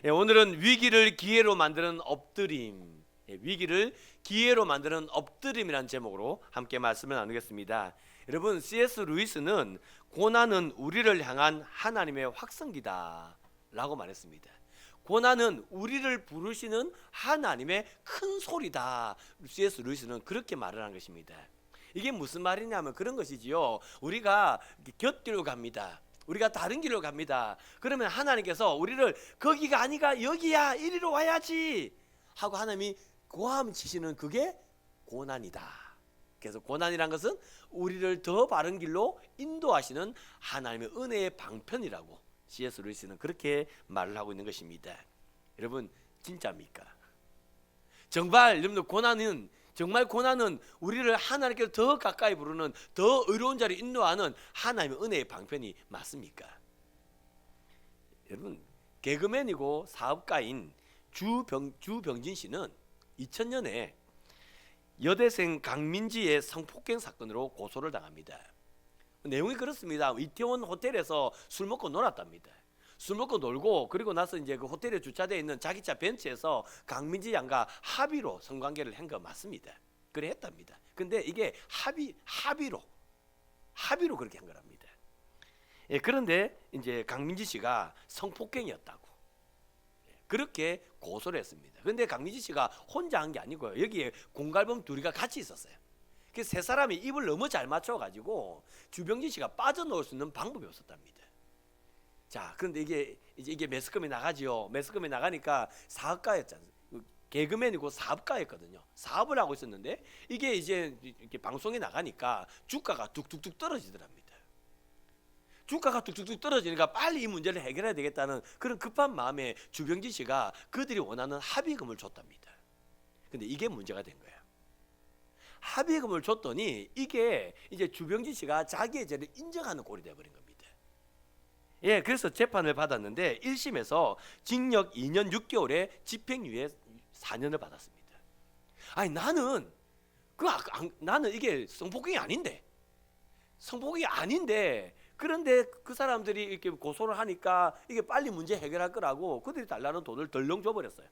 오늘은 위기를 기회로 만드는 엎드림, 위기를 기회로 만드는 엎드림이라는 제목으로 함께 말씀을 나누겠습니다. 여러분, C.S. 루이스는 고난은 우리를 향한 하나님의 확성기다 라고 말했습니다. 고난은 우리를 부르시는 하나님의 큰 소리다. C.S. 루이스는 그렇게 말을 한 것입니다. 이게 무슨 말이냐면 그런 것이지요. 우리가 곁길로 갑니다. 우리가 다른 길로 갑니다. 그러면 하나님께서 우리를 거기가 아니가 여기야, 이리로 와야지 하고 하나님이 고함 치시는 그게 고난이다. 그래서 고난이란 것은 우리를 더 바른 길로 인도하시는 하나님의 은혜의 방편이라고 C.S. 루이스는 그렇게 말을 하고 있는 것입니다. 여러분, 진짜입니까? 정말 여러분들 고난은 우리를 하나님께 더 가까이 부르는, 더 의로운 자리로 인도하는 하나님의 은혜의 방편이 맞습니까? 여러분, 개그맨이고 사업가인 주병진 씨는 2000년에 여대생 강민지의 성폭행 사건으로 고소를 당합니다. 내용이 그렇습니다. 이태원 호텔에서 술 먹고 놀았답니다. 술 먹고 놀고 그리고 나서 이제 그 호텔에 주차되어 있는 자기 차 벤츠에서 강민지 양과 합의로 성관계를 한 거 맞습니다. 그래 했답니다. 근데 이게 합의로 그렇게 한 거랍니다. 그런데 이제 강민지 씨가 성폭행이었다고 그렇게 고소를 했습니다. 근데 강민지 씨가 혼자 한 게 아니고요. 여기에 공갈범 둘이가 같이 있었어요. 그 세 사람이 입을 너무 잘 맞춰 가지고 주병진 씨가 빠져나올 수 있는 방법이 없었답니다. 자, 그런데 이게 매스컴에 나가지요. 매스컴에 나가니까 사업가였잖아요. 개그맨이고 사업가였거든요. 사업을 하고 있었는데 이게 이제 이렇게 방송에 나가니까 주가가 뚝뚝뚝 떨어지더랍니다. 주가가 뚝뚝뚝 떨어지니까 빨리 이 문제를 해결해야 되겠다는 그런 급한 마음에 주병진 씨가 그들이 원하는 합의금을 줬답니다. 근데 이게 문제가 된 거예요. 합의금을 줬더니 이게 이제 주병진 씨가 자기의 죄를 인정하는 꼴이 되어버린 겁니다. 그래서 재판을 받았는데 1심에서 징역 2년 6개월에 집행유예 4년을 받았습니다. 아니 나는 이게 성폭행이 아닌데 그런데 그 사람들이 이렇게 고소를 하니까 이게 빨리 문제 해결할 거라고 그들이 달라는 돈을 덜렁 줘버렸어요.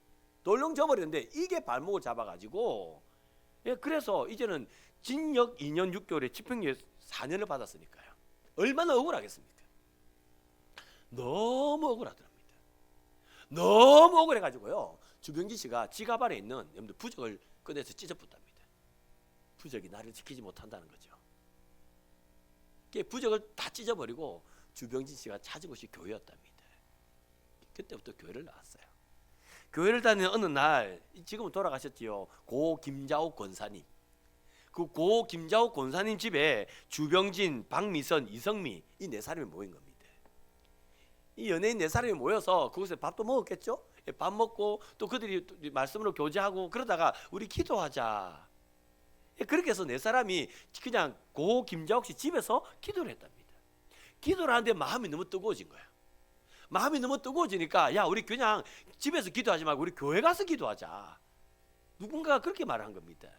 덜렁 줘버렸는데 이게 발목을 잡아가지고 그래서 이제는 징역 2년 6개월에 집행유예 4년을 받았으니까요. 얼마나 억울하겠습니까? 너무 억울하더랍니다. 너무 억울해가지고요. 주병진 씨가 지갑 안에 있는 여러분들 부적을 꺼내서 찢어붓답니다. 부적이 나를 지키지 못한다는 거죠. 부적을 다 찢어버리고 주병진 씨가 찾은 곳이 교회였답니다. 그때부터 교회를 나왔어요. 교회를 다니는 어느 날 지금은 돌아가셨지요. 고 김자옥 권사님. 그 고 김자옥 권사님 집에 주병진, 박미선, 이성미 이 네 사람이 모인 겁니다. 이 연예인 네 사람이 모여서 그곳에 밥도 먹었겠죠? 밥 먹고 또 그들이 말씀으로 교제하고 그러다가 우리 기도하자. 그렇게 해서 네 사람이 그냥 고 김자옥 씨 집에서 기도를 했답니다. 기도를 하는데 마음이 너무 뜨거워진 거야. 마음이 너무 뜨거워지니까 야 우리 그냥 집에서 기도하지 말고 우리 교회 가서 기도하자. 누군가가 그렇게 말한 겁니다.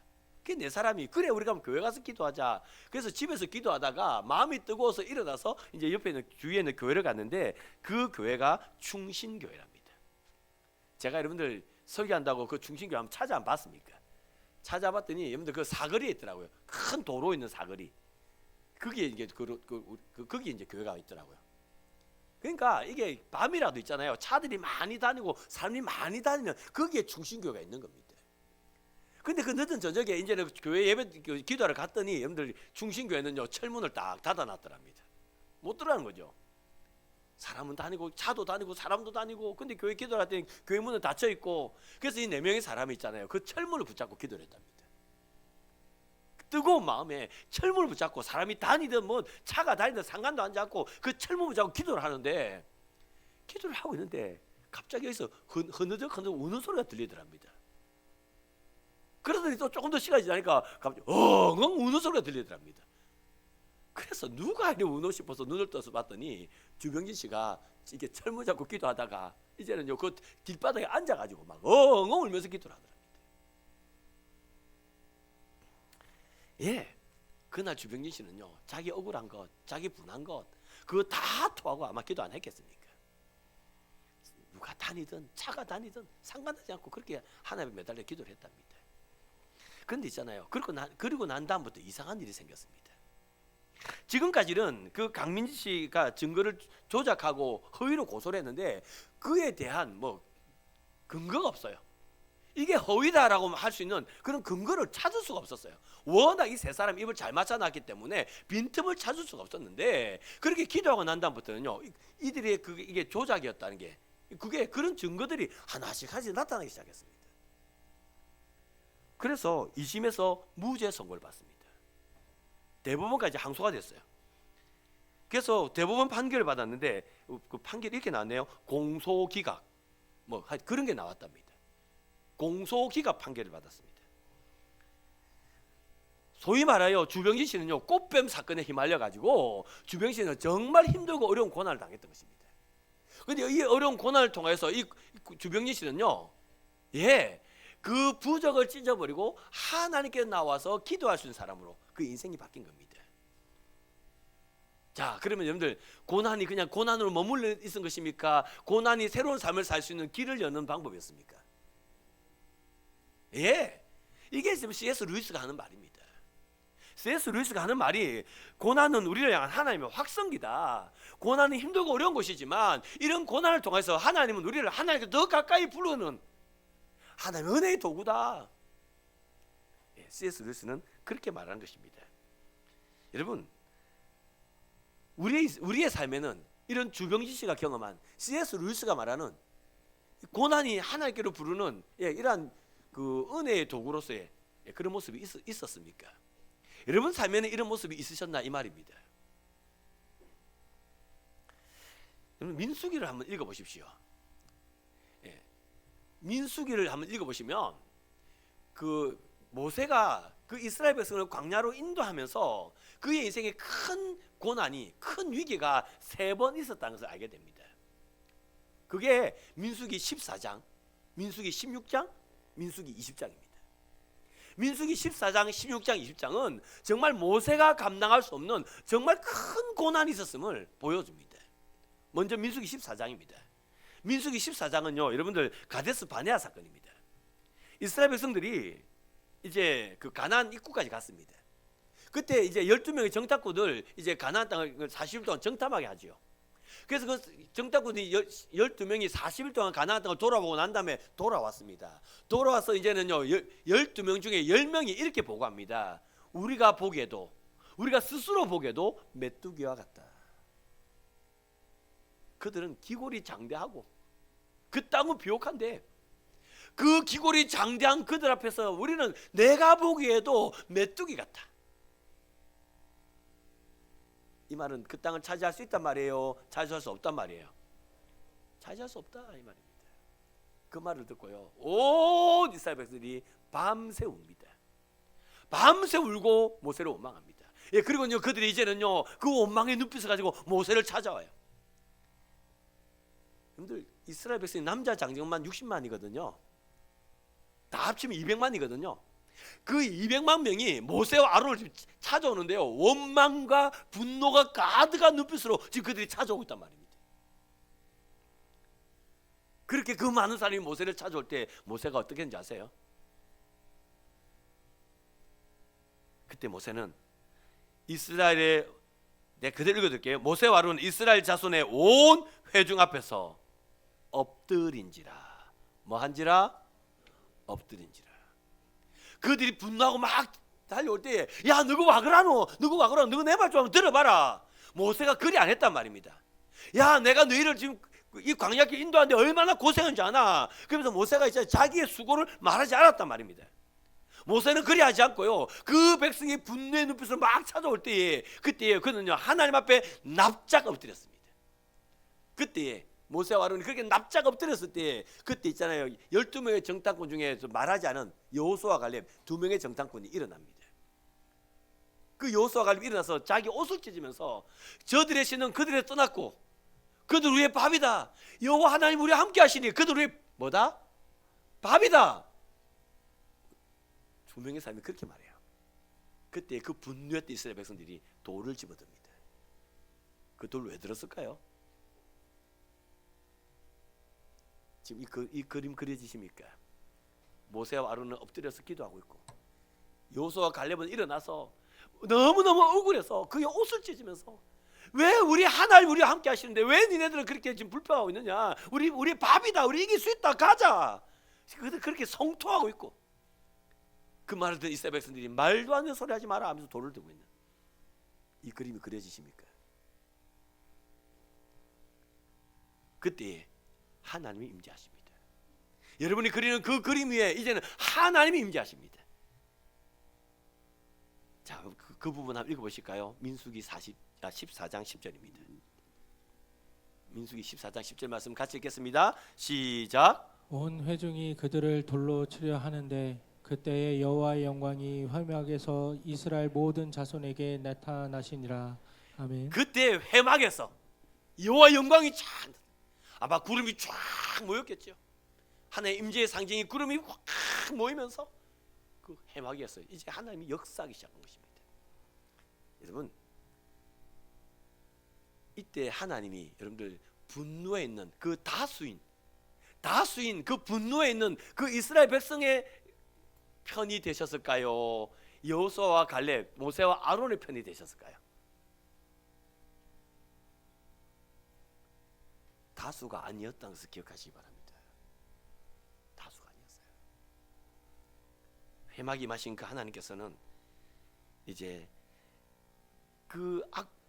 그 네 사람이 그래 우리가 교회 가서 기도하자. 그래서 집에서 기도하다가 마음이 뜨거워서 일어나서 이제 옆에 있는 주위에 있는 교회를 갔는데 그 교회가 충신교회랍니다. 제가 여러분들 설교한다고 그 충신교회 한번 찾아 안 봤습니까? 찾아봤더니 여러분들 그 사거리에 있더라고요. 큰 도로 있는 사거리. 거기에 이제 거기 이제 교회가 있더라고요. 그러니까 이게 밤이라도 있잖아요. 차들이 많이 다니고 사람이 많이 다니면 거기에 충신교회가 있는 겁니다. 근데 그 늦은 저녁에 이제는 교회 예배 기도하러 갔더니 여러분들 충신교회는요 철문을 딱 닫아놨더랍니다. 못 들어가는 거죠. 사람은 다니고 차도 다니고 사람도 다니고 근데 교회 기도할 때 교회 문은 닫혀 있고 그래서 이 네 명의 사람이 있잖아요. 그 철문을 붙잡고 기도를 했답니다. 뜨거운 마음에 철문을 붙잡고 사람이 다니든 뭐 차가 다니든 상관도 안 잡고 그 철문을 붙잡고 기도를 하는데 기도를 하고 있는데 갑자기 여기서 흐느적 우는 소리가 들리더랍니다. 그러더니 또 조금 더 시간이 지나니까 갑자기 엉엉 우는 소리가 들리더랍니다. 그래서 누가 이렇게 우노 싶어서 눈을 떠서 봤더니 주병진 씨가 이게 철문 잡고 기도하다가 이제는요 그 길바닥에 앉아가지고 막 엉엉 울면서 기도를 하더랍니다. 그날 주병진 씨는요 자기 억울한 것, 자기 분한 것 그거 다 토하고 아마 기도 안 했겠습니까? 누가 다니든 차가 다니든 상관하지 않고 그렇게 하나님에 매달려 기도를 했답니다. 그런데 있잖아요. 그리고 난 다음부터 이상한 일이 생겼습니다. 지금까지는 그 강민지 씨가 증거를 조작하고 허위로 고소를 했는데 그에 대한 뭐 근거가 없어요. 이게 허위다라고 할 수 있는 그런 근거를 찾을 수가 없었어요. 워낙 이 세 사람 입을 잘 맞춰놨기 때문에 빈틈을 찾을 수가 없었는데 그렇게 기도하고 난 다음부터는요, 이들의 이게 조작이었다는 게 그게 그런 증거들이 하나씩 나타나기 시작했습니다. 그래서 2심에서 무죄 선고를 받습니다. 대법원까지 항소가 됐어요. 그래서 대법원 판결을 받았는데 그 판결이 이렇게 나왔네요. 공소기각 뭐 그런 게 나왔답니다. 공소기각 판결을 받았습니다. 소위 말하여 주병진 씨는요, 꽃뱀 사건에 휘말려 가지고 주병진 씨는 정말 힘들고 어려운 고난을 당했던 것입니다. 그런데 이 어려운 고난을 통해서 이 주병진 씨는요, 그 부적을 찢어버리고 하나님께 나와서 기도할 수 있는 사람으로 그 인생이 바뀐 겁니다. 자, 그러면 여러분들 고난이 그냥 고난으로 머물러 있은 것입니까? 고난이 새로운 삶을 살 수 있는 길을 여는 방법이었습니까? 이게 지금 C.S. 루이스가 하는 말입니다. C.S. 루이스가 하는 말이 고난은 우리를 향한 하나님의 확성기다. 고난은 힘들고 어려운 것이지만 이런 고난을 통해서 하나님은 우리를 하나님께 더 가까이 부르는 하나님의 은혜의 도구다. C.S. 루이스는 그렇게 말하는 것입니다. 여러분, 우리의 삶에는 이런 주병진 씨가 경험한 C.S. 루이스가 말하는 고난이 하나님께로 부르는 이러한 그 은혜의 도구로서의 그런 모습이 있었습니까? 여러분 삶에는 이런 모습이 있으셨나 이 말입니다. 여러분 민수기를 한번 읽어보십시오. 민수기를 한번 읽어보시면 그 모세가 그 이스라엘 백성을 광야로 인도하면서 그의 인생에 큰 고난이 큰 위기가 3번 있었다는 것을 알게 됩니다. 그게 민수기 14장, 민수기 16장, 민수기 20장입니다. 민수기 14장, 16장, 20장은 정말 모세가 감당할 수 없는 정말 큰 고난이 있었음을 보여줍니다. 먼저 민수기 14장입니다. 민수기 14장은요, 여러분들 가데스 바네아 사건입니다. 이스라엘 백성들이 이제 그 가나안 입구까지 갔습니다. 그때 이제 12명의 정탐꾼들 이제 가나안 땅을 40일 동안 정탐하게 하지요. 그래서 그 정탐꾼이 12명이 40일 동안 가나안 땅을 돌아보고 난 다음에 돌아왔습니다. 돌아와서 이제는요 12명 중에 10명이 이렇게 보고합니다. 우리가 보기에도, 우리가 스스로 보기에도 메뚜기와 같다. 그들은 기골이 장대하고 그 땅은 비옥한데 그 기골이 장대한 그들 앞에서 우리는 내가 보기에도 메뚜기 같다. 이 말은 그 땅을 차지할 수 있단 말이에요? 차지할 수 없단 말이에요? 차지할 수 없다 이 말입니다. 그 말을 듣고요 온 이스라엘 백성들이 밤새 웁니다. 밤새 울고 모세를 원망합니다. 그리고요 그들이 이제는요 그 원망의 눈빛을 가지고 모세를 찾아와요. 여러분들 이스라엘 백성이 남자 장정만 60만이거든요. 다 합치면 200만이거든요. 그 200만 명이 모세와 아론을 찾아오는데요 원망과 분노가 가득한 눈빛으로 지금 그들이 찾아오고 있단 말입니다. 그렇게 그 많은 사람이 모세를 찾아올 때 모세가 어떻게 했는지 아세요? 그때 모세는 이스라엘의, 내가 그대로 읽어드릴게요. 모세와 아론은 이스라엘 자손의 온 회중 앞에서 엎드린지라. 뭐한지라? 엎드린지라. 그들이 분노하고 막 달려올 때에 야 너가 와 그러노? 너가 와 그러노? 너가 내 말 좀 들어봐라. 모세가 그리 안 했단 말입니다. 야 내가 너희를 지금 이 광야길 인도하는데 얼마나 고생한지 아나? 그러면서 모세가 이제 자기의 수고를 말하지 않았단 말입니다. 모세는 그리 하지 않고요 그 백성이 분노의 눈빛으로 막 찾아올 때에 그때에 그는요 하나님 앞에 납작 엎드렸습니다. 그때에 모세와 아론이 그렇게 납작 엎드렸을 때 그때 있잖아요 12명의 정탐꾼 중에 말하지 않은 여호수아와 갈렙 2명의 정탐꾼이 일어납니다. 그 여호수아와 갈렙이 일어나서 자기 옷을 찢으면서 저들의 신은 그들에 떠났고 그들 위에 밥이다. 여호와 하나님 우리와 함께 하시니 그들 위에 뭐다? 밥이다. 2명의 사람이 그렇게 말해요. 그때 그 분노했던 이스라엘 백성들이 돌을 집어듭니다. 그 돌 왜 들었을까요? 지금 이 그림 그려지십니까? 모세와 아론은 엎드려서 기도하고 있고 여호수아와 갈렙은 일어나서 너무너무 억울해서 그의 옷을 찢으면서 왜 우리 하나님 우리와 함께 하시는데 왜 니네들은 그렇게 지금 불평하고 있느냐? 우리 밥이다. 우리 이길 수 있다. 가자. 그렇게 성토하고 있고 그 말을 듣는 이스라엘 백성들이 말도 안 되는 소리 하지 마라 하면서 돌을 들고 있는 이 그림이 그려지십니까? 그때 하나님이 임재하십니다. 여러분이 그리는 그 그림 위에 이제는 하나님이 임재하십니다. 자, 그 부분 한번 읽어보실까요? 민수기 14장 10절입니다. 민수기 14장 10절 말씀 같이 읽겠습니다. 시작. 온 회중이 그들을 돌로 치려 하는데 그때에 여호와의 영광이 회막에서 이스라엘 모든 자손에게 나타나시니라. 아멘. 그때 회막에서 여호와 영광이 쫙 아마 구름이 쫙 모였겠죠. 하나님의 임재의 상징이 구름이 확 모이면서 그 회막에서 이제 하나님이 역사하기 시작한 것입니다. 여러분 이때 하나님이 여러분들 분노에 있는 그 다수인 그 분노에 있는 그 이스라엘 백성의 편이 되셨을까요? 여호수아와 갈렙, 모세와 아론의 편이 되셨을까요? 다수가 아니었다는 것을 기억하시기 바랍니다. 다수가 아니었어요. 회막이 마신 그 하나님께서는 이제 그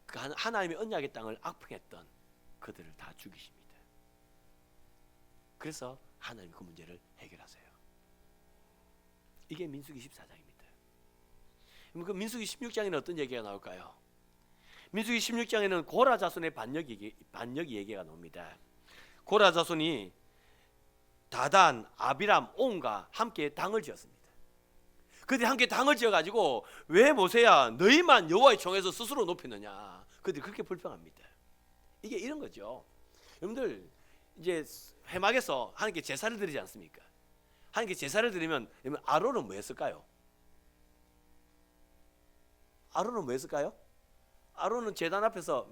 하나님의 언약의 땅을 악평했던 그들을 다 죽이십니다. 그래서 하나님 그 문제를 해결하세요. 이게 민수기 14장입니다. 그 민수기 16장에는 어떤 얘기가 나올까요? 민수기 16장에는 고라 자손의 반역이 얘기가 나옵니다. 고라 자손이 다단, 아비람, 온과 함께 당을 지었습니다. 그들이 함께 당을 지어가지고 왜 모세야 너희만 여호와의 총에서 스스로 높이느냐? 그들이 그렇게 불평합니다. 이게 이런 거죠. 여러분들 이제 회막에서 하나님께 제사를 드리지 않습니까? 하나님께 제사를 드리면 아론은 뭐 했을까요? 아론은 제단 앞에서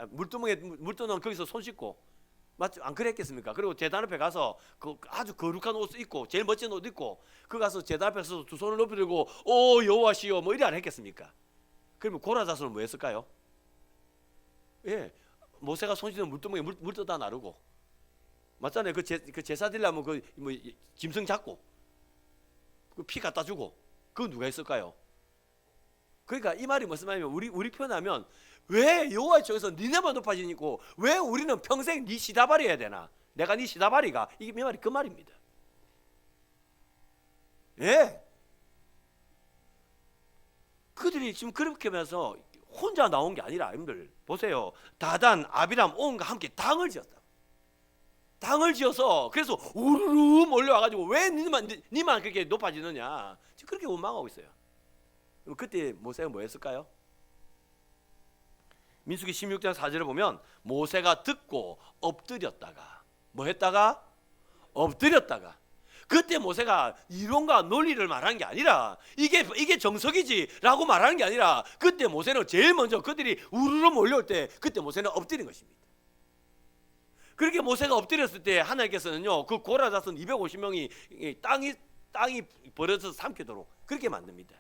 물두멍에 물떠넣은 거기서 손 씻고 맞죠? 안 그랬겠습니까? 그리고 제단 앞에 가서 그 아주 거룩한 옷을 입고 제일 멋진 옷 입고 그 가서 제단 앞에서 두 손을 높이 들고 오 여호와시여 뭐 이래 안 했겠습니까? 그러면 고라 자손은 뭐 했을까요? 예, 모세가 손 씻는 물두멍에 물 떠다 나르고 맞잖아요. 그 제사 드리려면 그 뭐 짐승 잡고 그 피 갖다 주고 그건 누가 했을까요? 그러니까 이 말이 무슨 말이냐면 우리 표현하면 왜 여호와의 총에서 니네만 높아지니고 왜 우리는 평생 네 시다발이 해야 되나? 내가 네 시다발이가 이게 이 말이 그 말입니다. 예. 그들이 지금 그렇게 하면서 혼자 나온 게 아니라 여러분들 보세요. 다단, 아비람, 온과 함께 당을 지었다. 당을 지어서 그래서 우르르 몰려와가지고 왜 니만 그렇게 높아지느냐? 지금 그렇게 원망하고 있어요. 그때 모세가 뭐 했을까요? 민수기 16장 4절을 보면 모세가 듣고 엎드렸다가 뭐 했다가? 엎드렸다가 그때 모세가 이론과 논리를 말하는 게 아니라 이게 정석이지 라고 말하는 게 아니라 그때 모세는 제일 먼저 그들이 우르르 몰려올 때 그때 모세는 엎드린 것입니다. 그렇게 모세가 엎드렸을 때 하나님께서는요 그 고라 자손 250명이 땅이 벌어져서 삼키도록 그렇게 만듭니다.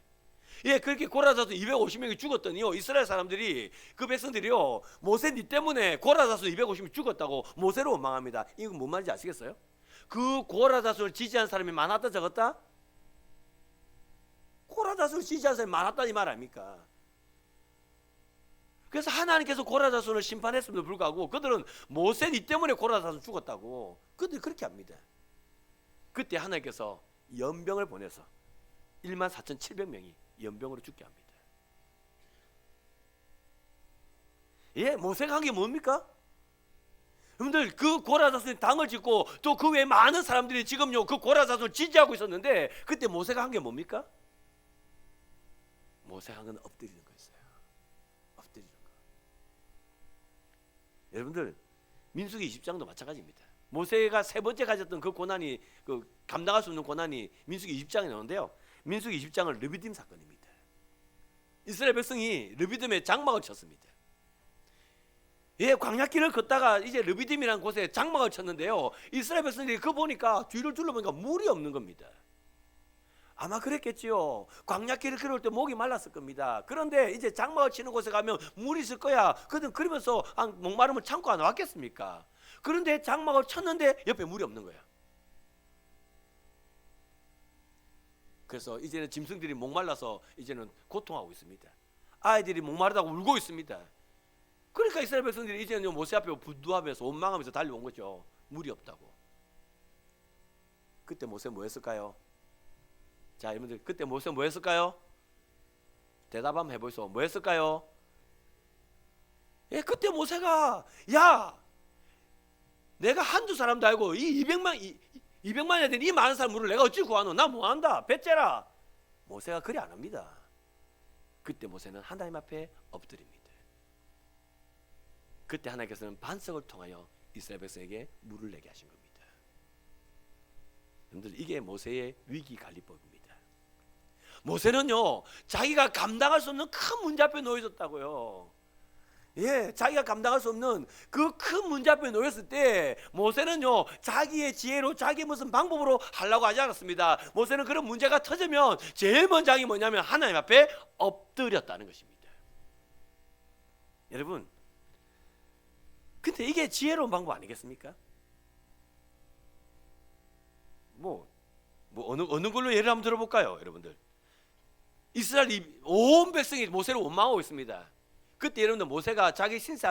예, 그렇게 고라 자손 250명이 죽었더니요 이스라엘 사람들이 그 백성들이요 모세 니 때문에 고라 자손 250명이 죽었다고 모세를 원망합니다. 이건 뭔 말인지 아시겠어요? 그 고라 자손을 지지한 사람이 많았다 적었다? 고라 자손을 지지한 사람이 많았다 이 말 아닙니까? 그래서 하나님께서 고라 자손을 심판했음에도 불구하고 그들은 모세 니 때문에 고라 자손 죽었다고 그들이 그렇게 합니다. 그때 하나님께서 연병을 보내서 14,700명이 연병으로 죽게 합니다. 예, 모세가 한 게 뭡니까? 여러분들 그 고라 자손이 당을 짓고 또 그 외에 많은 사람들이 지금요 그 고라 자손을 지지하고 있었는데 그때 모세가 한 게 뭡니까? 모세가 한 건 엎드리는 거였어요. 엎드리는 거. 여러분들 민수기 20장도 마찬가지입니다. 모세가 세 번째 가졌던 그 고난이 그 감당할 수 없는 고난이 민수기 20장에 나오는데요. 민수기 20장은 르비딤 사건입니다. 이스라엘 백성이 르비딤에 장막을 쳤습니다. 예, 광야길을 걷다가 이제 르비딤이라는 곳에 장막을 쳤는데요. 이스라엘 백성들이 그 보니까 뒤를 둘러보니까 물이 없는 겁니다. 아마 그랬겠지요. 광야길을 걸을 때 목이 말랐을 겁니다. 그런데 이제 장막을 치는 곳에 가면 물이 있을 거야. 그러면서 목마름을 참고 안 왔겠습니까? 그런데 장막을 쳤는데 옆에 물이 없는 거야. 그래서 이제는 짐승들이 목말라서 이제는 고통하고 있습니다. 아이들이 목마르다고 울고 있습니다. 그러니까 이스라엘 백성들이 이제는 모세 앞에 분두하면서 원망하면서 달려온 거죠. 물이 없다고. 그때 모세 뭐 했을까요? 자, 여러분들 그때 모세 뭐 했을까요? 대답 한번 해보시오. 뭐 했을까요? 예, 그때 모세가 야, 내가 한두 사람도 알고 이 200만이 된 이 많은 사람 물을 내가 어찌 구하노? 나 뭐한다? 배째라. 모세가 그리 안 합니다. 그때 모세는 하나님 앞에 엎드립니다. 그때 하나님께서는 반석을 통하여 이스라엘 백성에게 물을 내게 하신 겁니다. 여러분들 이게 모세의 위기 관리법입니다. 모세는요, 자기가 감당할 수 없는 큰 문제 앞에 놓여 있었다고요. 예, 자기가 감당할 수 없는 그 큰 문제 앞에 놓였을 때 모세는요, 자기의 지혜로 자기의 무슨 방법으로 하려고 하지 않았습니다. 모세는 그런 문제가 터지면 제일 먼저 하는 게 뭐냐면 하나님 앞에 엎드렸다는 것입니다. 여러분, 근데 이게 지혜로운 방법 아니겠습니까? 어느 걸로 예를 한번 들어볼까요, 여러분들? 이스라엘 온 백성이 모세를 원망하고 있습니다. 그때 여러분들 모세가 자기 신세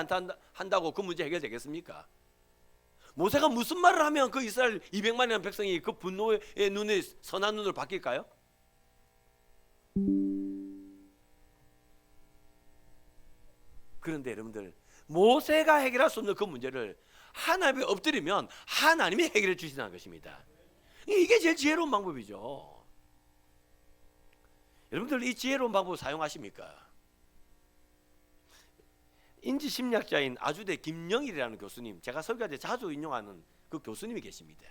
한다고 그 문제 해결되겠습니까? 모세가 무슨 말을 하면 그 이스라엘 200만이라는 백성이 그 분노의 눈에 선한 눈으로 바뀔까요? 그런데 여러분들 모세가 해결할 수 없는 그 문제를 하나님에 엎드리면 하나님이 해결해 주신다는 것입니다. 이게 제일 지혜로운 방법이죠. 여러분들 이 지혜로운 방법을 사용하십니까? 인지심리학자인 아주대 김영일이라는 교수님, 제가 설교할 때 자주 인용하는 그 교수님이 계십니다.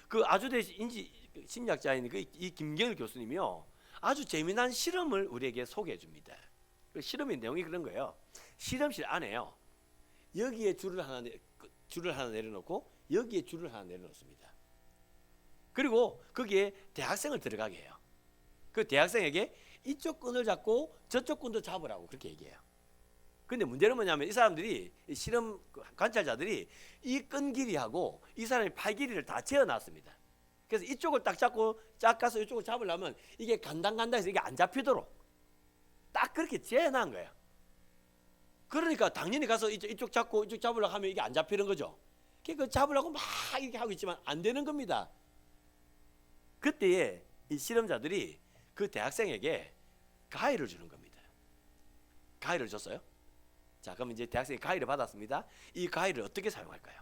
그 아주대 인지심리학자인 이 김영일 교수님이요, 아주 재미난 실험을 우리에게 소개해 줍니다. 그 실험의 내용이 그런 거예요. 실험실 안에요, 여기에 줄을 하나 내려놓고 여기에 줄을 하나 내려놓습니다. 그리고 거기에 대학생을 들어가게 해요. 그 대학생에게 이쪽 끈을 잡고 저쪽 끈도 잡으라고 그렇게 얘기해요. 근데 문제는 뭐냐면 이 사람들이, 이 실험 관찰자들이 이 끈 길이하고 이 사람의 팔 길이를 다 재어놨습니다. 그래서 이쪽을 딱 잡고 쫙 가서 이쪽을 잡으려면 이게 간당간당해서 이게 안 잡히도록 딱 그렇게 재어놓은 거예요. 그러니까 당연히 가서 이쪽 잡고 이쪽 잡으려고 하면 이게 안 잡히는 거죠. 그 잡으려고 막 이렇게 하고 있지만 안 되는 겁니다. 그때에 이 실험자들이 그 대학생에게 가위를 주는 겁니다. 가위를 줬어요. 자, 그럼 이제 대학생이 가위를 받았습니다. 이 가위를 어떻게 사용할까요?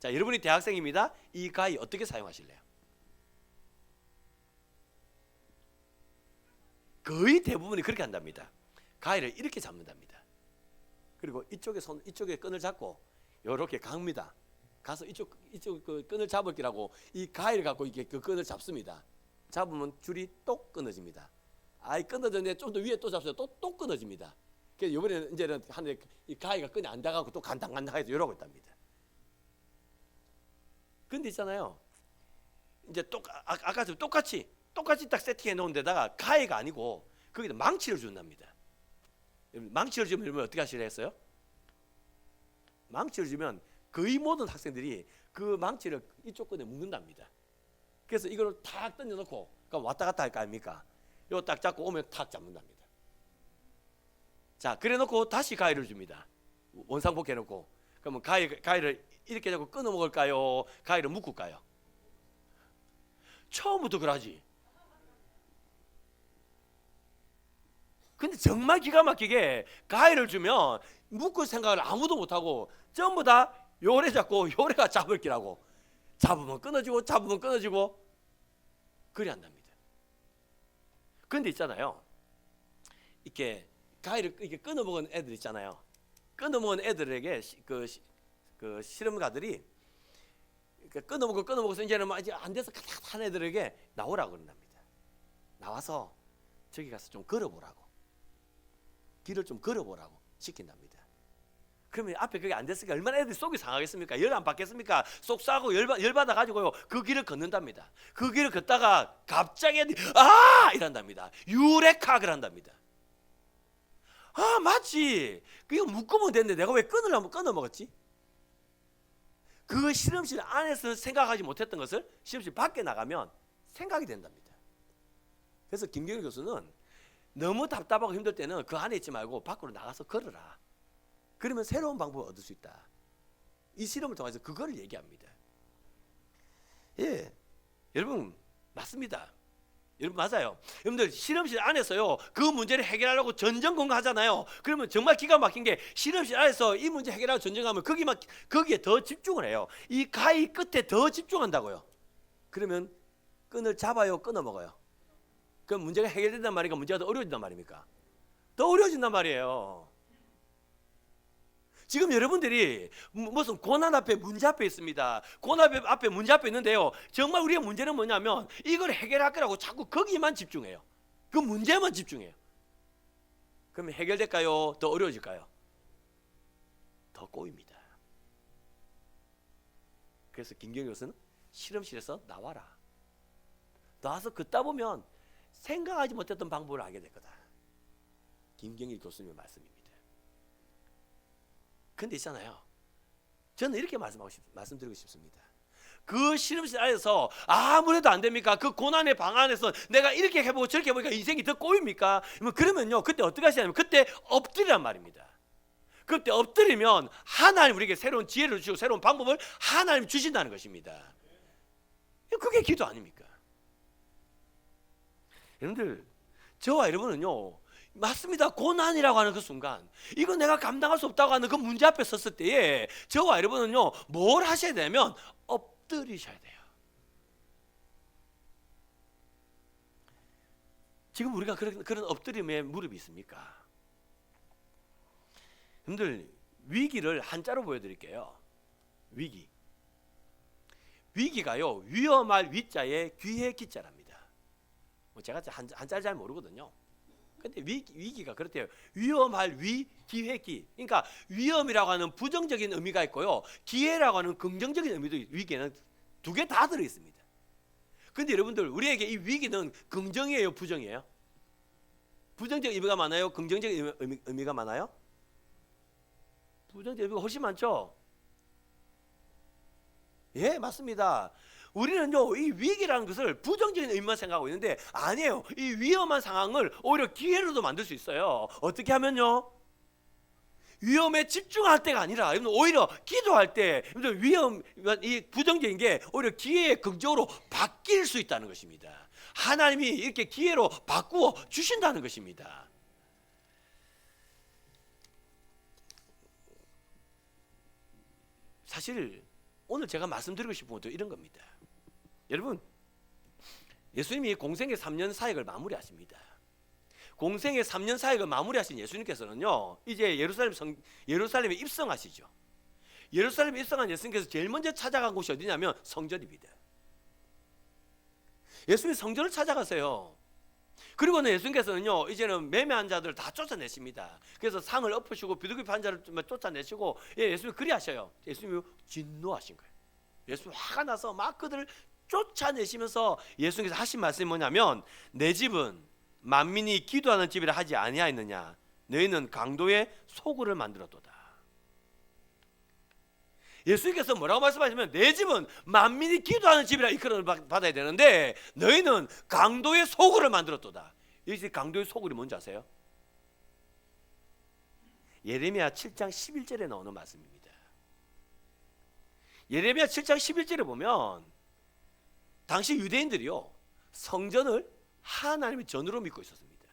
자, 여러분이 대학생입니다. 이 가위 어떻게 사용하실래요? 거의 대부분이 그렇게 한답니다. 가위를 이렇게 잡는답니다. 그리고 이쪽에 끈을 잡고 이렇게 갑니다. 가서 이쪽 그 끈을 잡을기라고 이 가위를 갖고 이렇게 그 끈을 잡습니다. 잡으면 줄이 똑 끊어집니다. 아이 끊어졌는데 좀 더 위에 또 잡어요. 또 끊어집니다. 그래서 이번에는 이제는 하는데 이 가위가 끈이 안 닿아가고 또 간당간당해서 이러고 있답니다. 근데 있잖아요, 이제 아까처럼 똑같이 딱 세팅해 놓은 데다가 가위가 아니고 거기다 망치를 준답니다. 망치를 주면 어떻게 하시려 했어요? 망치를 주면 거의 모든 학생들이 그 망치를 이쪽 끈에 묶는답니다. 그래서 이걸 탁 던져놓고 왔다 갔다 할 거 아닙니까? 이거 딱 잡고 오면 탁 잡는답니다. 자, 그래놓고 다시 가위를 줍니다. 원상복귀 해놓고. 그러면 가위를 이렇게 잡고 끊어 먹을까요? 가위를 묶을까요? 처음부터 그러지. 근데 정말 기가 막히게 가위를 주면 묶을 생각을 아무도 못하고 전부 다 요래 잡고 요래가 잡을 기라고, 잡으면 끊어지고 그리 한답니다. 근데 있잖아요, 이렇게 가위를 이렇게 끊어 먹은 애들 있잖아요. 끊어 먹은 애들에게 그 실험가들이 끊어 먹어서 이제는 이제 안 돼서 가득한 애들에게 나오라고 그런답니다. 나와서 저기 가서 좀 걸어보라고, 길을 좀 걸어보라고 시킨답니다. 그러면 앞에 그게 안 됐으니까 얼마나 애들이 속이 상하겠습니까? 열 안 받겠습니까? 속 싸고 열 받아 가지고요 그 길을 걷는답니다. 그 길을 걷다가 갑자기 애들이 아 이란답니다. 유레카를 한답니다. 아 맞지. 이거 묶으면 되는데 내가 왜 끊으려면 끊어 먹었지? 그 실험실 안에서 생각하지 못했던 것을 실험실 밖에 나가면 생각이 된답니다. 그래서 김경일 교수는 너무 답답하고 힘들 때는 그 안에 있지 말고 밖으로 나가서 걸어라. 그러면 새로운 방법을 얻을 수 있다. 이 실험을 통해서 그거를 얘기합니다. 예, 여러분 맞습니다. 여러분 맞아요. 여러분들 실험실 안에서요 그 문제를 해결하려고 전전긍긍하잖아요. 그러면 정말 기가 막힌 게 실험실 안에서 이 문제 해결하고 전쟁하면 거기에 더 집중을 해요. 이 가위 끝에 더 집중한다고요. 그러면 끈을 잡아요, 끊어 먹어요. 그럼 문제가 해결된단 말이니까 문제가 더 어려워진단 말입니까? 더 어려워진단 말이에요. 지금 여러분들이 무슨 고난 앞에 문제 앞에 있습니다. 고난 앞에 문제 앞에 있는데요. 정말 우리의 문제는 뭐냐면 이걸 해결할 거라고 자꾸 거기만 집중해요. 그 문제만 집중해요. 그러면 해결될까요? 더 어려워질까요? 더 꼬입니다. 그래서 김경일 교수는 실험실에서 나와라. 나와서 걷다 보면 생각하지 못했던 방법을 알게 될 거다. 김경일 교수님의 말씀입니다. 근데 있잖아요. 저는 이렇게 말씀드리고 싶습니다. 그 실험실 안에서 아무래도 안 됩니까? 그 고난의 방 안에서 내가 이렇게 해보고 저렇게 해보니까 인생이 더 꼬입니까? 그러면요, 그때 어떻게 하시냐면 그때 엎드리란 말입니다. 그때 엎드리면 하나님 우리에게 새로운 지혜를 주시고 새로운 방법을 하나님 주신다는 것입니다. 그게 기도 아닙니까? 여러분들, 저와 여러분은요, 맞습니다. 고난이라고 하는 그 순간, 이거 내가 감당할 수 없다고 하는 그 문제 앞에 섰을 때에 저와 여러분은요, 뭘 하셔야 되냐면 엎드리셔야 돼요. 지금 우리가 그런 엎드림에 무릎이 있습니까? 여러분들, 위기를 한자로 보여드릴게요. 위기가요, 위험할 위자에 귀의 기자랍니다. 제가 한자를 잘 모르거든요. 근데 위기가 그렇대요. 위험할 기회기. 그러니까 위험이라고 하는 부정적인 의미가 있고요. 기회라고 하는 긍정적인 의미도 위기에는 두 개 다 들어 있습니다. 근데 여러분들 우리에게 이 위기는 긍정이에요, 부정이에요? 부정적 의미가 많아요? 긍정적 의미가 많아요? 부정적 의미가 훨씬 많죠? 예, 맞습니다. 우리는요, 이 위기라는 것을 부정적인 의미만 생각하고 있는데 아니에요. 이 위험한 상황을 오히려 기회로도 만들 수 있어요. 어떻게 하면요? 위험에 집중할 때가 아니라 오히려 기도할 때 이 부정적인 게 오히려 기회의 긍정으로 바뀔 수 있다는 것입니다. 하나님이 이렇게 기회로 바꾸어 주신다는 것입니다. 사실 오늘 제가 말씀드리고 싶은 것도 이런 겁니다. 여러분, 예수님이 공생의 3년 사역을 마무리하십니다. 공생의 3년 사역을 마무리하신 예수님께서는요, 이제 예루살렘에 입성하시죠. 예루살렘에 입성한 예수님께서 제일 먼저 찾아간 곳이 어디냐면 성전입니다. 예수님이 성전을 찾아가세요. 그리고는 예수님께서는요, 이제는 매매한 자들을 다 쫓아내십니다. 그래서 상을 엎으시고 비둘기판 자를 쫓아내시고, 예수님이 그리하셔요. 예수님이 진노하신 거예요. 예수님 화가 나서 막 그들을 쫓아내시면서 예수님께서 하신 말씀이 뭐냐면, 내 집은 만민이 기도하는 집이라 하지 아니하였느냐? 너희는 강도의 소굴을 만들었도다. 예수님께서 뭐라고 말씀하시면, 내 집은 만민이 기도하는 집이라 이끌어를 받아야 되는데 너희는 강도의 소굴을 만들었도다. 여기서 강도의 소굴이 뭔지 아세요? 예레미야 7장 11절에 나오는 말씀입니다. 예레미야 7장 11절에 보면 당시 유대인들이요, 성전을 하나님의 전으로 믿고 있었습니다.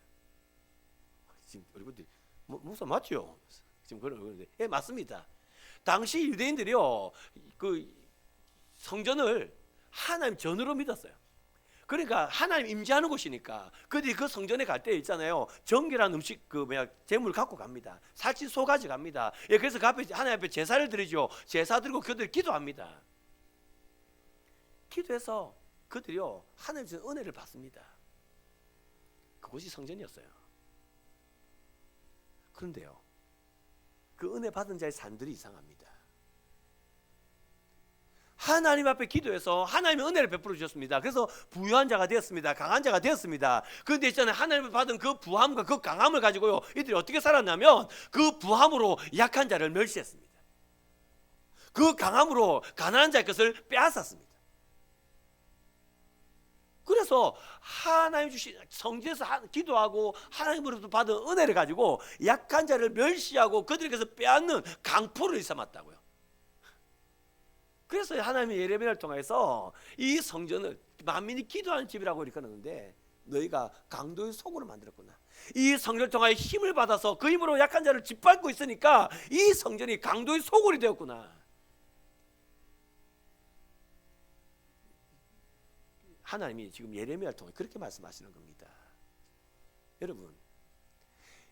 지금 여러분들 목사 맞죠? 지금 그런 얼굴인데, 예, 맞습니다. 당시 유대인들이요, 그 성전을 하나님 전으로 믿었어요. 그러니까 하나님 임재하는 곳이니까 그들이 그 성전에 갈 때 있잖아요, 정결한 음식 재물 갖고 갑니다. 살찐 소 가지 갑니다. 예, 그래서 그 앞에 하나님 앞에 제사를 드리죠. 제사 드리고 그들 기도합니다. 기도해서 그들이요, 하나님의 은혜를 받습니다. 그곳이 성전이었어요. 그런데요, 그 은혜 받은 자의 삶들이 이상합니다. 하나님 앞에 기도해서 하나님의 은혜를 베풀어 주셨습니다. 그래서 부유한 자가 되었습니다. 강한 자가 되었습니다. 그런데 있잖아요, 하나님을 받은 그 부함과 그 강함을 가지고요, 이들이 어떻게 살았냐면 그 부함으로 약한 자를 멸시했습니다. 그 강함으로 가난한 자의 것을 빼앗았습니다. 그래서 하나님 주신 성전에서 기도하고 하나님으로부터 받은 은혜를 가지고 약한 자를 멸시하고 그들에게서 빼앗는 강포를 삼았다고요. 그래서 하나님이 예레미야를 통해서 이 성전을 만민이 기도하는 집이라고 이렇게 하는데, 너희가 강도의 속으로 만들었구나. 이 성전을 통하여 힘을 받아서 그 힘으로 약한 자를 짓밟고 있으니까 이 성전이 강도의 소굴이 되었구나. 하나님이 지금 예레미야를 통해 그렇게 말씀하시는 겁니다. 여러분,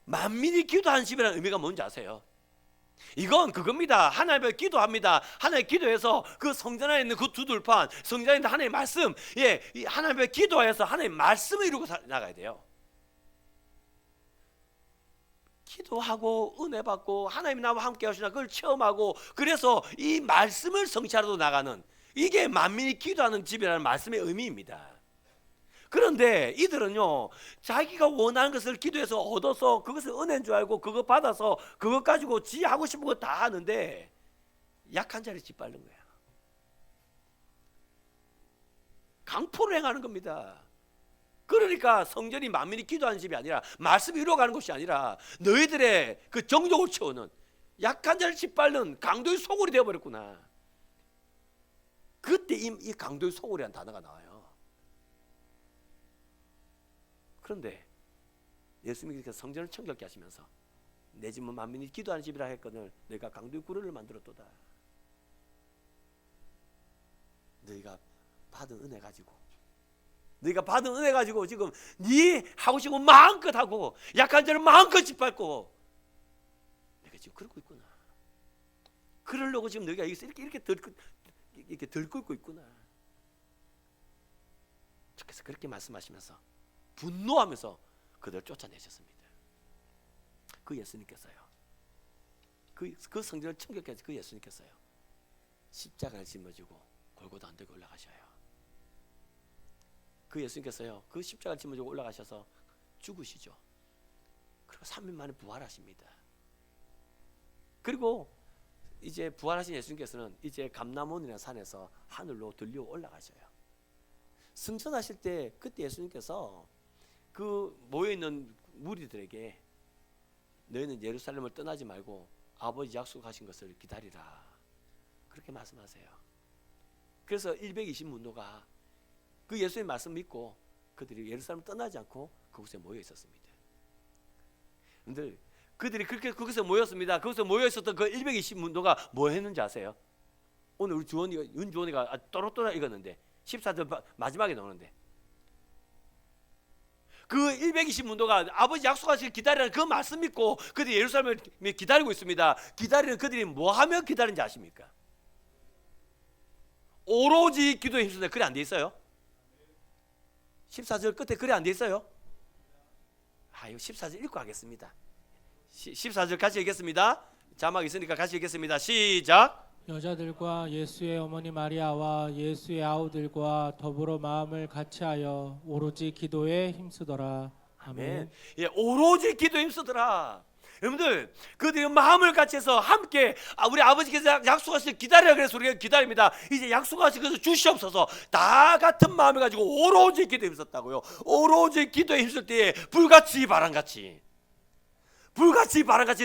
만민이 기도하는 집이라는 의미가 뭔지 아세요? 이건 그겁니다. 하나님 앞에 기도합니다. 하나님 기도해서 그 성전 안에 있는 그 두 돌판, 성전 안에 있는 하나님의 말씀, 하나님 앞에 기도해서 하나님의 말씀을 이루고 나가야 돼요. 기도하고 은혜 받고 하나님이 나와 함께 하시나 그걸 체험하고, 그래서 이 말씀을 성취하러 나가는, 이게 만민이 기도하는 집이라는 말씀의 의미입니다. 그런데 이들은요, 자기가 원하는 것을 기도해서 얻어서 그것을 은혜인 줄 알고 그거 받아서 그것 가지고 지 하고 싶은 거 다 하는데 약한 자를 짓밟는 거야. 강포를 행하는 겁니다. 그러니까 성전이 만민이 기도하는 집이 아니라, 말씀이 이루어가는 것이 아니라 너희들의 그 정욕을 채우는, 약한 자를 짓밟는 강도의 소굴이 되어버렸구나. 그때 이 강도의 소굴이라는 단어가 나와요. 그런데 예수님께서 성전을 청결케 하시면서 내 집은 만민이 기도하는 집이라 했거늘 내가 강도의 구를 만들었도다. 너희가 받은 은혜 가지고 지금 네 하고 싶은 거 마음껏 하고 약한 자를 마음껏 짓밟고 내가 지금 그러고 있구나. 그러려고 지금 너희가 이렇게 들끓고 있구나. 그래서 그렇게 말씀하시면서 분노하면서 그들을 쫓아내셨습니다. 그 예수님께서요, 그 성전을 청결케 하신 그 예수님께서요, 십자가를 짊어지고 골고다 언덕에 올라가셔요. 그 예수님께서요, 그 십자가를 짊어지고 올라가셔서 죽으시죠. 그리고 3일 만에 부활하십니다. 그리고 이제 부활하신 예수님께서는 이제 감람원이라는 산에서 하늘로 들려 올라가셔요. 승천하실 때 그때 예수님께서 그 모여있는 무리들에게 너희는 예루살렘을 떠나지 말고 아버지 약속하신 것을 기다리라, 그렇게 말씀하세요. 그래서 120문도가 그 예수의 말씀 믿고 그들이 예루살렘을 떠나지 않고 그곳에 모여 있었습니다. 근데 그들이 그렇게 그곳에 모였습니다. 그곳에 모여 있었던 그 120문도가 뭐 했는지 아세요? 오늘 우리 윤주원이가 또렷또렷 읽었는데 14절 마지막에 나오는데, 그 120문도가 아버지 약속하시길 기다리라는 그 말씀 믿고 그들이 예루살렘을 기다리고 있습니다. 기다리는 그들이 뭐 하며 기다리는지 아십니까? 오로지 기도에 힘쓰는데 그래 안 돼 있어요? 14절 끝에 그래 안 돼 있어요? 이거 14절 읽고 하겠습니다. 14절 같이 읽겠습니다. 자막 있으니까 같이 읽겠습니다. 시작. 여자들과 예수의 어머니 마리아와 예수의 아우들과 더불어 마음을 같이하여 오로지 기도에 힘쓰더라. 아멘. 오로지 기도에 힘쓰더라. 여러분들, 그들이 마음을 같이해서 함께 우리 아버지께서 약속하실 기다리라 그래서 우리가 기다립니다. 이제 약속하신 것을 주시옵소서. 다 같은 마음을 가지고 오로지 기도에 힘썼다고요. 오로지 기도에 힘쓸 때에 불같이 바람같이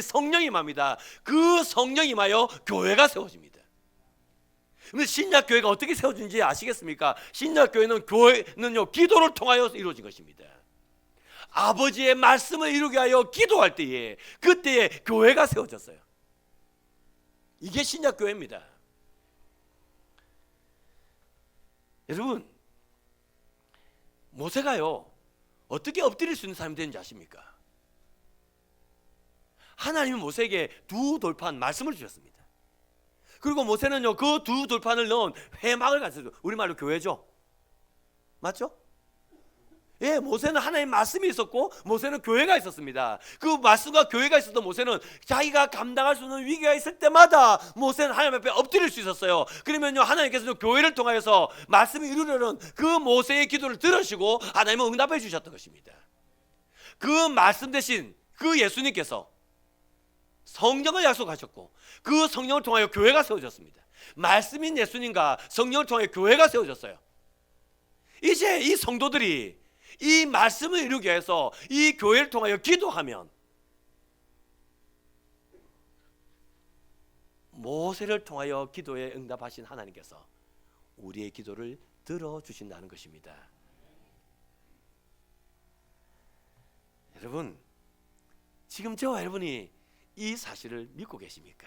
성령이 임합니다. 그 성령이 임하여 교회가 세워집니다. 근데 신약 교회가 어떻게 세워진지 아시겠습니까? 신약 교회는요, 기도를 통하여 이루어진 것입니다. 아버지의 말씀을 이루게 하여 기도할 때에, 그때에 교회가 세워졌어요. 이게 신약 교회입니다. 여러분, 모세가요 어떻게 엎드릴 수 있는 사람이 되는지 아십니까? 하나님은 모세에게 두 돌판 말씀을 주셨습니다. 그리고 모세는요 그 두 돌판을 넣은 회막을 가졌어요. 우리말로 교회죠. 맞죠? 예, 모세는 하나님의 말씀이 있었고 모세는 교회가 있었습니다. 그 말씀과 교회가 있었던 모세는 자기가 감당할 수 없는 위기가 있을 때마다 모세는 하나님 앞에 엎드릴 수 있었어요. 그러면요, 하나님께서는 교회를 통하여서 말씀이 이루려는 그 모세의 기도를 들으시고 하나님은 응답해 주셨던 것입니다. 그 말씀 대신 그 예수님께서 성령을 약속하셨고 그 성령을 통하여 교회가 세워졌습니다. 말씀인 예수님과 성령을 통하여 교회가 세워졌어요. 이제 이 성도들이 이 말씀을 이루기 위해서 이 교회를 통하여 기도하면 모세를 통하여 기도에 응답하신 하나님께서 우리의 기도를 들어주신다는 것입니다. 여러분, 지금 저와 여러분이 이 사실을 믿고 계십니까?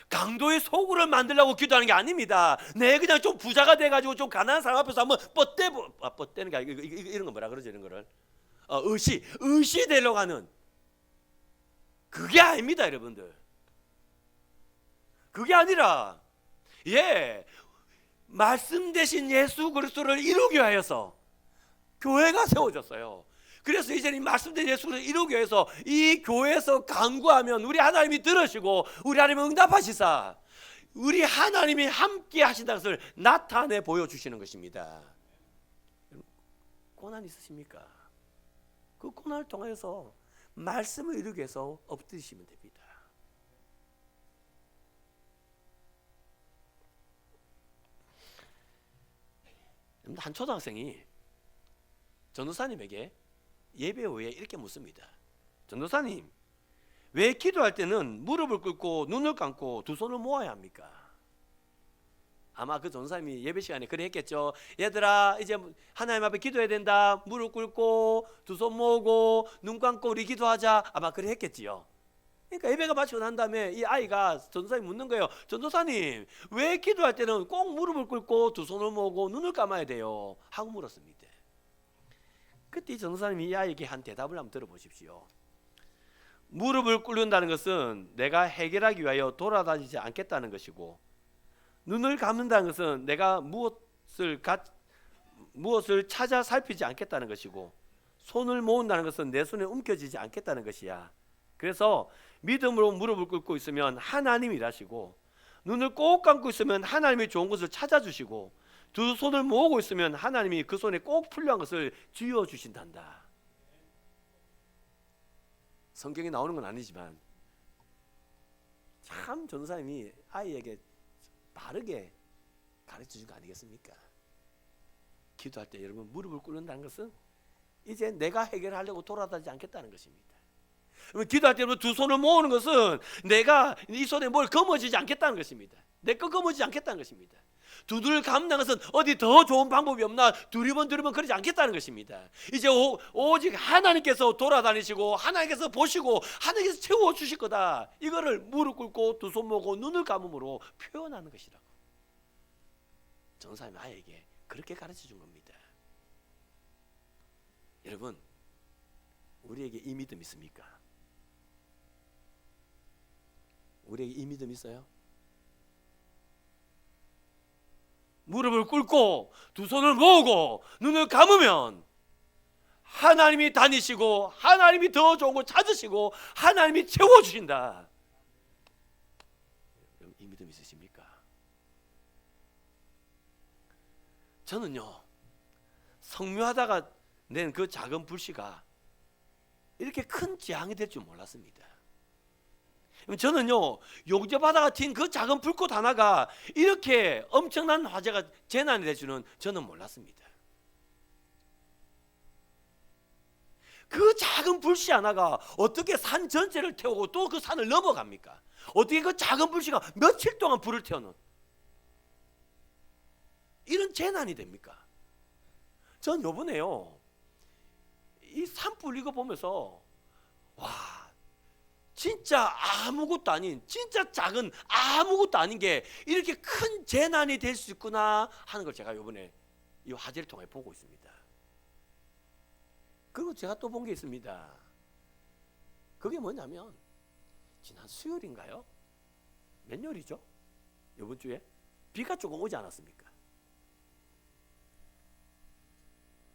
강도의 소굴을 만들려고 기도하는 게 아닙니다. 내 그냥 좀 부자가 돼가지고 좀 가난한 사람 앞에서 한번 뻗대는 게 아니고 이런 거 뭐라 그러죠? 이런 거를 의시 되려고 하는 그게 아닙니다, 여러분들. 그게 아니라 말씀 대신 예수 그리스도를 이루기 위하여서 교회가 세워졌어요. 그래서 이제는 말씀대로 예수를 이루기 위해서 이 교회에서 간구하면 우리 하나님이 들으시고 우리 하나님이 응답하시사 우리 하나님이 함께 하신다는 것을 나타내 보여주시는 것입니다. 고난 있으십니까? 그 고난을 통해서 말씀을 이루기 위해서 엎드리시면 됩니다. 한 초등학생이 전도사님에게 예배 후에 이렇게 묻습니다. 전도사님, 왜 기도할 때는 무릎을 꿇고 눈을 감고 두 손을 모아야 합니까? 아마 그 전도사님이 예배 시간에 그래 했겠죠. 얘들아, 이제 하나님 앞에 기도해야 된다. 무릎 꿇고 두 손 모으고 눈 감고 우리 기도하자. 아마 그래 했겠지요. 그러니까 예배가 마치고 난 다음에 이 아이가 전도사님 묻는 거예요. 전도사님, 왜 기도할 때는 꼭 무릎을 꿇고 두 손을 모으고 눈을 감아야 돼요? 하고 물었습니다. 그때 이 전도사님이 이 아이에게 한 대답을 한번 들어보십시오. 무릎을 꿇는다는 것은 내가 해결하기 위하여 돌아다니지 않겠다는 것이고, 눈을 감는다는 것은 내가 무엇을 찾아 살피지 않겠다는 것이고, 손을 모은다는 것은 내 손에 움켜쥐지 않겠다는 것이야. 그래서 믿음으로 무릎을 꿇고 있으면 하나님이 일하시고, 눈을 꼭 감고 있으면 하나님이 좋은 것을 찾아주시고, 두 손을 모으고 있으면 하나님이 그 손에 꼭 필요한 것을 쥐어주신단다. 성경에 나오는 건 아니지만 참 전도사님이 아이에게 바르게 가르쳐준 거 아니겠습니까? 기도할 때 여러분, 무릎을 꿇는다는 것은 이제 내가 해결하려고 돌아다니지 않겠다는 것입니다. 기도할 때 두 손을 모으는 것은 내가 이 손에 뭘 거머쥐지 않겠다는 것입니다. 내 거 거머쥐지 않겠다는 것입니다. 두 눈을 감는 것은 어디 더 좋은 방법이 없나 두리번 그러지 않겠다는 것입니다. 이제 오직 하나님께서 돌아다니시고 하나님께서 보시고 하나님께서 채워주실 거다. 이거를 무릎 꿇고 두 손 모으고 눈을 감음으로 표현하는 것이라고 전도사님 아이에게 그렇게 가르쳐준 겁니다. 여러분, 우리에게 이 믿음 있습니까? 우리에게 이 믿음 있어요? 무릎을 꿇고 두 손을 모으고 눈을 감으면 하나님이 다니시고 하나님이 더 좋은 걸 찾으시고 하나님이 채워주신다. 이 믿음 있으십니까? 저는요, 성묘하다가 낸 그 작은 불씨가 이렇게 큰 재앙이 될 줄 몰랐습니다. 저는요, 용접하다가 튄 그 작은 불꽃 하나가 이렇게 엄청난 화재가 재난이 될 줄은 저는 몰랐습니다. 그 작은 불씨 하나가 어떻게 산 전체를 태우고 또 그 산을 넘어갑니까? 어떻게 그 작은 불씨가 며칠 동안 불을 태우는 이런 재난이 됩니까? 전 요번에요, 이 산불 이거 보면서 와, 진짜 아무것도 아닌, 진짜 작은 아무것도 아닌 게 이렇게 큰 재난이 될 수 있구나 하는 걸 제가 이번에 이 화제를 통해 보고 있습니다. 그리고 제가 또 본 게 있습니다. 그게 뭐냐면 지난 수요일인가요? 몇 요일이죠? 이번 주에 비가 조금 오지 않았습니까?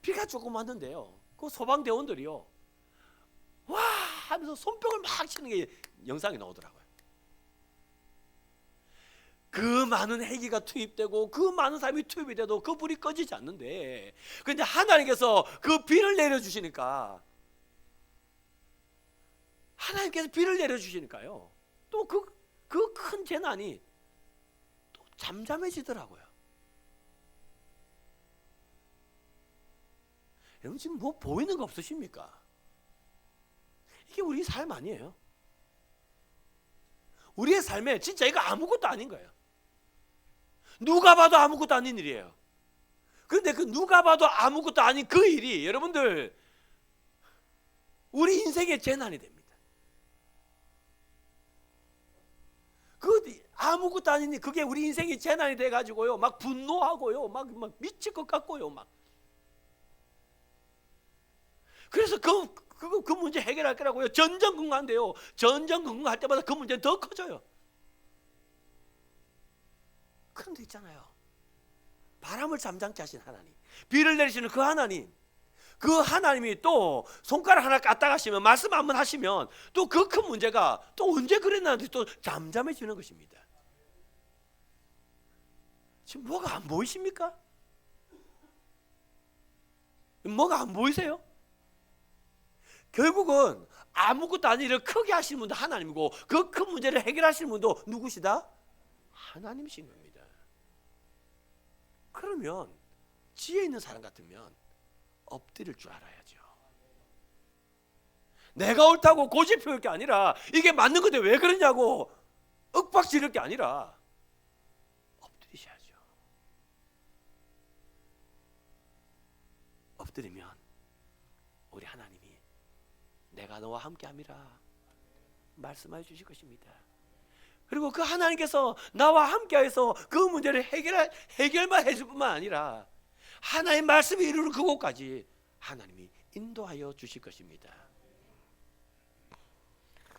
비가 조금 왔는데요. 그 소방대원들이요, 와 하면서 손뼉을 막 치는 게 영상이 나오더라고요. 그 많은 헬기가 투입되고 그 많은 사람이 투입이 돼도 그 불이 꺼지지 않는데, 그런데 하나님께서 그 비를 내려주시니까, 하나님께서 비를 내려주시니까요, 또 그 큰 재난이 또 잠잠해지더라고요. 여러분 지금 뭐 보이는 거 없으십니까? 이게 우리 삶 아니에요? 우리의 삶에 진짜 이거 아무것도 아닌 거예요. 누가 봐도 아무것도 아닌 일이에요. 그런데 그 누가 봐도 아무것도 아닌 그 일이 여러분들 우리 인생의 재난이 됩니다. 그 아무것도 아닌 일, 그게 우리 인생의 재난이 돼가지고요, 막 분노하고요, 막 미칠 것 같고요, 막. 그래서 그 문제 해결할 거라고요, 전전긍긍한대요. 전전긍긍할 때마다 그 문제는 더 커져요. 그런데 있잖아요, 바람을 잠잠케 하신 하나님, 비를 내리시는 그 하나님, 그 하나님이 또 손가락 하나 까딱 하시면, 말씀 한번 하시면 또 그 큰 문제가 또 언제 그랬나는데 또 잠잠해지는 것입니다. 지금 뭐가 안 보이십니까? 뭐가 안 보이세요? 결국은 아무것도 아닌 일을 크게 하시는 분도 하나님이고, 그 큰 문제를 해결하시는 분도 누구시다? 하나님이신 겁니다. 그러면 지혜 있는 사람 같으면 엎드릴 줄 알아야죠. 내가 옳다고 고집 피울 게 아니라, 이게 맞는 건데 왜 그러냐고 윽박지를 게 아니라 엎드리셔야죠. 엎드리면 우리 하나님이 내가 너와 함께함이라 말씀해 주실 것입니다. 그리고 그 하나님께서 나와 함께해서 그 문제를 해결만 해줄 뿐만 아니라 하나님 말씀이 이루는 그곳까지 하나님이 인도하여 주실 것입니다.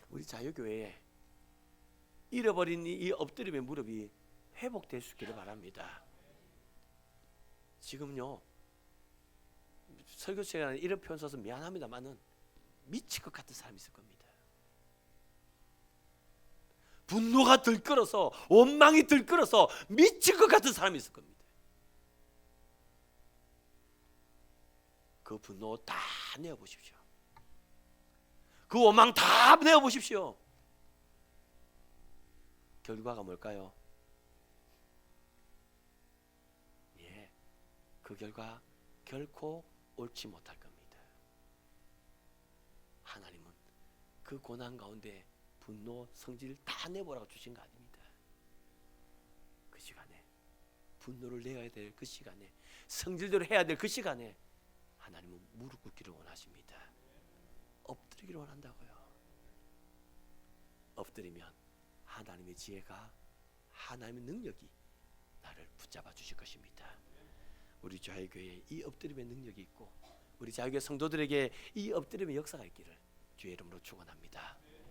우리 자유교회에 잃어버린 이 엎드림의 무릎이 회복될 수 있기를 바랍니다. 지금요, 설교 시간에 이런 표현 써서 미안합니다만은 미칠 것 같은 사람이 있을 겁니다. 분노가 들끓어서, 원망이 들끓어서 미칠 것 같은 사람이 있을 겁니다. 그 분노 다 내어보십시오. 그 원망 다 내어보십시오. 결과가 뭘까요? 예, 그 결과 결코 옳지 못할 겁니다. 하나님은 그 고난 가운데 분노, 성질 다 내보라고 주신 거 아닙니다. 그 시간에 분노를 내야 될 그 시간에, 성질대로 해야 될 그 시간에 하나님은 무릎 꿇기를 원하십니다. 엎드리기를 원한다고요. 엎드리면 하나님의 지혜가, 하나님의 능력이 나를 붙잡아 주실 것입니다. 우리 자유교회에 이 엎드림의 능력이 있고, 우리 자유교회 성도들에게 이 엎드림의 역사가 있기를 주의 이름으로 축원합니다.